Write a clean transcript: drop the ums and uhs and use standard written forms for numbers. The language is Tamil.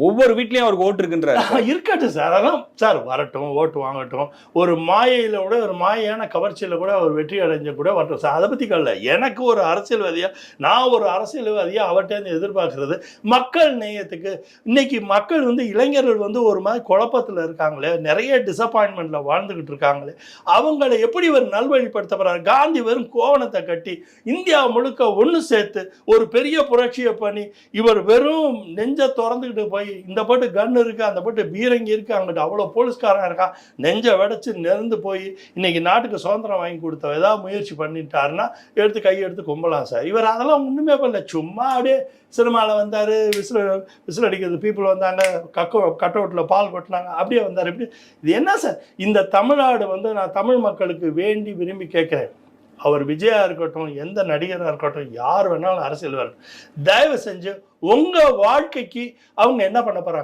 ஒவ்வொரு வீட்லயும் அவருக்கு ஓட்டு இருக்குன்றாரு. இருக்கட்டும் சார், அதெல்லாம் சார் வரட்டும், ஓட்டு வாங்கட்டும். ஒரு மாயையில் கூட, ஒரு மாயான கவர்ச்சியில் கூட அவர் வெற்றி அடைஞ்ச கூட வரட்டும் சார், அதை பற்றி கவலை. எனக்கு ஒரு அரசியல்வாதியா, நான் ஒரு அரசியல்வாதியா அவர்கிட்ட எதிர்பார்க்கறது மக்கள் நேயத்துக்கு. இன்னைக்கு மக்கள் இளைஞர்கள் ஒரு மாதிரி குழப்பத்தில் இருக்காங்களே, நிறைய டிசப்பாயின்மெண்ட்ல வாழ்ந்துகிட்டு இருக்காங்களே, அவங்களை எப்படி ஒரு நல்வழிப்படுத்த போறாரு? காந்தி வெறும் கோவணத்தை கட்டி இந்தியா முழுக்க ஒன்று சேர்த்து ஒரு பெரிய புரட்சியை பண்ணி, இவர் வெறும் நெஞ்சை திறந்துக்கிட்டு போய் இந்த போட்டு கன் இருக்கு, அந்த போட்டு பீரங்கி இருக்கு, அங்கிட்டு அவ்வளோ போலீஸ்காரன் இருக்கான், நெஞ்சை வெடைச்சு நெருந்து போய் இன்னைக்கு நாட்டுக்கு சுதந்திரம் வாங்கி கொடுத்த ஏதாவது முயற்சி பண்ணிட்டாருன்னா எடுத்து கையெடுத்து கும்பலாம் சார். இவர் அதெல்லாம் ஒன்றுமே பண்ணல, சும்மா அப்படியே சினிமாவில் வந்தார், விசில் அடிக்கிறது, பீப்புள் வந்தாங்க, கட் அவுட்டில் பால் கொட்டினாங்க, அப்படியே வந்தார். இப்படி இது என்ன சார்? இந்த தமிழ்நாடு நான் தமிழ் மக்களுக்கு வேண்டி விரும்பி கேட்குறேன். அவர் விஜயா இருக்கட்டும், எந்த நடிகராக இருக்கட்டும், யார் வேணாலும் அரசியல் வரட்டும், தயவு செஞ்சு உங்கள் வாழ்க்கைக்கு அவங்க என்ன பண்ண போகிறாங்க?